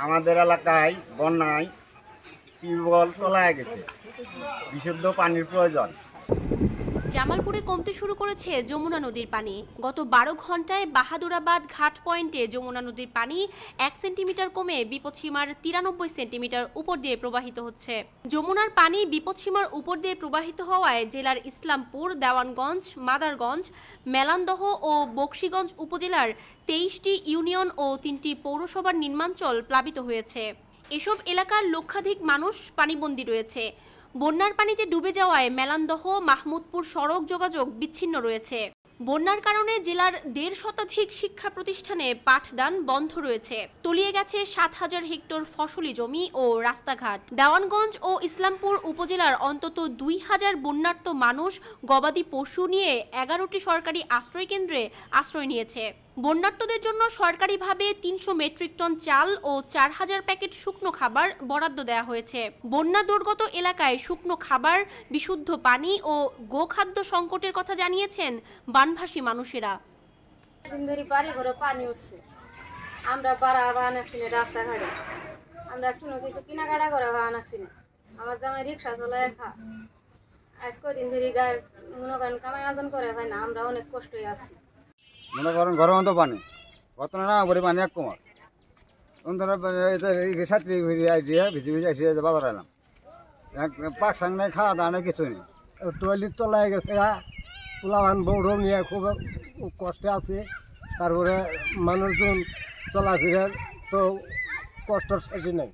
আমাদের এলাকায় বন্যায় টিউবওয়েল তলায় গেছে, বিশুদ্ধ পানির প্রয়োজন। জামালপুরে কমতে শুরু করেছে যমুনা নদীর পানি। গত 12 ঘন্টায় বাহাদুরাবাদ ঘাট পয়েন্টে যমুনা নদীর পানি 1 সেন্টিমিটার কমে বিপদসীমার 93 সেন্টিমিটার উপর দিয়ে প্রবাহিত হচ্ছে। যমুনার পানি বিপদসীমার উপর দিয়ে প্রবাহিত হওয়ায় জেলার ইসলামপুর, দেওয়ানগঞ্জ, মাদারগঞ্জ, মেলান্দহ ও বকশীগঞ্জ উপজেলার 23টি ইউনিয়ন ও 3টি পৌরসভার নিম্নাঞ্চল প্লাবিত হয়েছে। এসব এলাকার লক্ষাধিক মানুষ পানিবন্দী রয়েছে। বন্যার পানিতে ডুবে যাওয়ায় মেলান্দহ মাহমুদপুর সড়ক যোগাযোগ বিচ্ছিন্ন রয়েছে। বন্যার কারণে জেলার 1.5 শতাধিক শিক্ষা প্রতিষ্ঠানে পাঠদান বন্ধ রয়েছে। তলিয়ে গেছে 7,000 হেক্টর ফসলি জমি ও রাস্তাঘাট। দেওয়ানগঞ্জ ও ইসলামপুর উপজেলার অন্তত 2,000 বন্যার্ত মানুষ গবাদি পশু নিয়ে 11টি সরকারি আশ্রয় কেন্দ্রে আশ্রয় নিয়েছে। বন্যার্তদের জন্য সরকারিভাবে 300 মেট্রিক টন চাল ও 4,000 প্যাকেট শুকনো খাবার বরাদ্দ দেওয়া হয়েছে। বন্যা দুর্গত এলাকায় শুকনো খাবার, বিশুদ্ধ পানি ও গোখাদ্য সংকটের কথা জানিয়েছেন বানভাসী মানুষেরা। পানি উঠছে, আমরা বাড়া বানাচ্ছি না, রাস্তাঘাটে আমরা কোনো কিছু কেনাকাটা করে বানাচ্ছি না। আমার জামাই রিক্সা চলায় খা, আজ কদিন ধরে গায়ে মনে করেন কামাই আয়োজন করে হয় না, আমরা অনেক কষ্টই আছি। মনে করেন ঘরের মতো পানি, কত না বলে পানি এক কমার সাঁতরি ভিজে ভিজে এসে বাজার এলাম, পাক সাং নাই, খাওয়া দাওয়া নেই, কিছু নেই। টয়লেট তলায় গেছে, পোলাবান বৌড় নিয়ে খুব কষ্টে আছে। তারপরে মানুষজন চলাফেরার তো কষ্টর শেষই নেই।